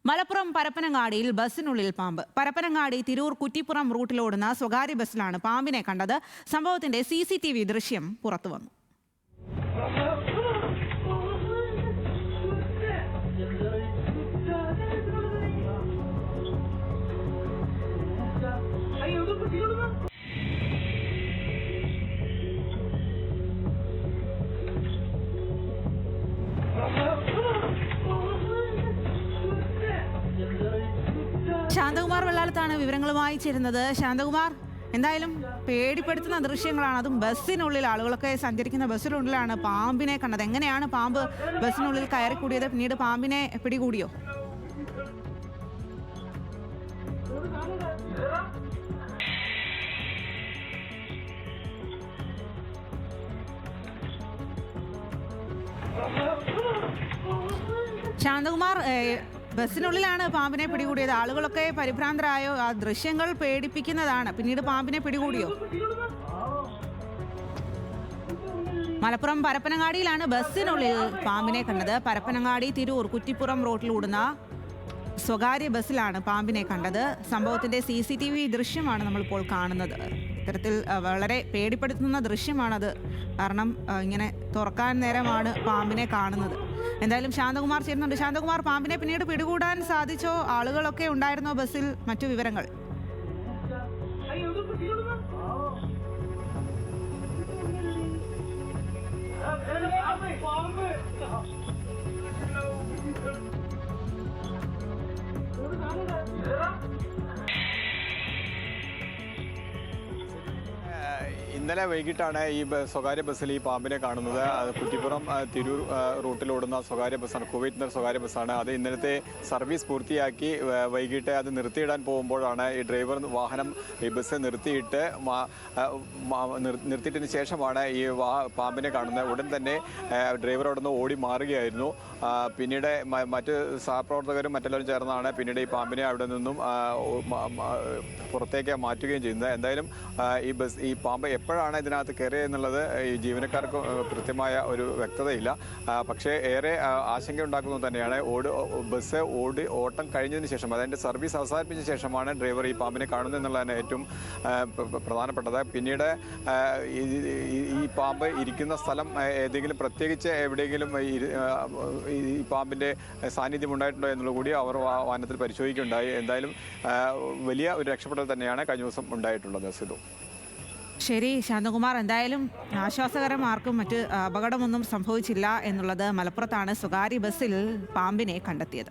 മലപ്പുറം പരപ്പനങ്ങാടിയിൽ ബസ്സിനുള്ളിൽ പാമ്പ്. പരപ്പനങ്ങാടി തിരൂർ കുറ്റിപ്പുറം റൂട്ടിലോടുന്ന സ്വകാര്യ ബസ്സിലാണ് പാമ്പിനെ കണ്ടത്. സംഭവത്തിന്റെ CCTV ദൃശ്യം പുറത്തുവന്നു. ശാന്തകുമാർ വെള്ളാലത്താണ് വിവരങ്ങളുമായി ചേരുന്നത്. ശാന്തകുമാർ, എന്തായാലും പേടിപ്പെടുത്തുന്ന ദൃശ്യങ്ങളാണ്. അതും ബസ്സിനുള്ളിൽ, ആളുകളൊക്കെ സഞ്ചരിക്കുന്ന ബസ്സിനുള്ളിലാണ് പാമ്പിനെ കണ്ടത്. എങ്ങനെയാണ് പാമ്പ് ബസ്സിനുള്ളിൽ കയറിക്കൂടിയത്? പിന്നീട് പാമ്പിനെ പിടികൂടിയോ? ശാന്തകുമാർ, ബസ്സിനുള്ളിലാണ് പാമ്പിനെ പിടികൂടിയത്. ആളുകളൊക്കെ പരിഭ്രാന്തരായോ? ആ ദൃശ്യങ്ങൾ പേടിപ്പിക്കുന്നതാണ്. പിന്നീട് പാമ്പിനെ പിടികൂടിയോ? മലപ്പുറം പരപ്പനങ്ങാടിയിലാണ് ബസ്സിനുള്ളിൽ പാമ്പിനെ കണ്ടത്. പരപ്പനങ്ങാടി തിരൂർ കുറ്റിപ്പുറം റോഡിലോടുന്ന സ്വകാര്യ ബസ്സിലാണ് പാമ്പിനെ കണ്ടത്. സംഭവത്തിന്റെ CCTV ദൃശ്യമാണ് നമ്മളിപ്പോൾ കാണുന്നത്. ഇത്തരത്തിൽ വളരെ പേടിപ്പെടുത്തുന്ന ദൃശ്യമാണത്. കാരണം ഇങ്ങനെ തുറക്കാൻ നേരമാണ് പാമ്പിനെ കാണുന്നത്. എന്തായാലും ശാന്തകുമാർ ചേരുന്നുണ്ട്. ശാന്തകുമാർ, പാമ്പിനെ പിന്നീട് പിടികൂടാൻ സാധിച്ചോ? ആളുകളൊക്കെ ഉണ്ടായിരുന്നോ ബസ്സിൽ? മറ്റു വിവരങ്ങൾ? ഇന്നലെ വൈകിട്ടാണ് ഈ സ്വകാര്യ ബസ്സിൽ ഈ പാമ്പിനെ കാണുന്നത്. കുറ്റിപ്പുറം തിരൂർ റൂട്ടിലോടുന്ന സ്വകാര്യ ബസ്സാണ്, കുവൈറ്റ് സ്വകാര്യ ബസ്സാണ്. അത് ഇന്നലത്തെ സർവീസ് പൂർത്തിയാക്കി വൈകിട്ട് അത് നിർത്തിയിടാൻ പോകുമ്പോഴാണ് ഈ ഡ്രൈവർ വാഹനം ഈ ബസ് നിർത്തിയിട്ടതിന് ശേഷമാണ് ഈ പാമ്പിനെ കാണുന്നത്. ഉടൻ തന്നെ ഡ്രൈവർ അവിടെ നിന്ന് ഓടി മാറുകയായിരുന്നു. പിന്നീട് മറ്റ് സഹപ്രവർത്തകരും മറ്റെല്ലാവരും ചേർന്നാണ് പിന്നീട് ഈ പാമ്പിനെ അവിടെ നിന്നും പുറത്തേക്ക് മാറ്റുകയും ചെയ്യുന്നത്. എന്തായാലും ഈ പാമ്പ് എപ്പോഴാണ് ഇതിനകത്ത് കയറിയത് എന്നുള്ളത് ഈ ജീവനക്കാർക്ക് കൃത്യമായ ഒരു വ്യക്തതയില്ല. പക്ഷേ ഏറെ ആശങ്ക ഉണ്ടാക്കുന്നത് തന്നെയാണ്. ബസ് ഓട്ടം കഴിഞ്ഞതിന് ശേഷം, അതായത് സർവീസ് അവസാനിപ്പിച്ച ശേഷമാണ് ഡ്രൈവർ ഈ പാമ്പിനെ കാണുന്നത് എന്നുള്ളതാണ് ഏറ്റവും പ്രധാനപ്പെട്ടത്. പിന്നീട് ഈ പാമ്പ് ഇരിക്കുന്ന സ്ഥലം ഏതെങ്കിലും പ്രത്യേകിച്ച് എവിടെയെങ്കിലും ഈ പാമ്പിൻ്റെ സാന്നിധ്യം ഉണ്ടായിട്ടുണ്ടോ എന്നുള്ളത് കൂടി അവർ വാഹനത്തിൽ പരിശോധിക്കുകയുണ്ടായി. എന്തായാലും വലിയ ഒരു രക്ഷപ്പെടൽ തന്നെയാണ് കഴിഞ്ഞ ദിവസം ഉണ്ടായിട്ടുള്ളത്. സിധു. ശരി ശാന്തകുമാർ, എന്തായാലും ആശ്വാസകരം. ആർക്കും മറ്റ് അപകടമൊന്നും സംഭവിച്ചില്ല എന്നുള്ളത്. മലപ്പുറത്താണ് സ്വകാര്യ ബസ്സിൽ പാമ്പിനെ കണ്ടെത്തിയത്.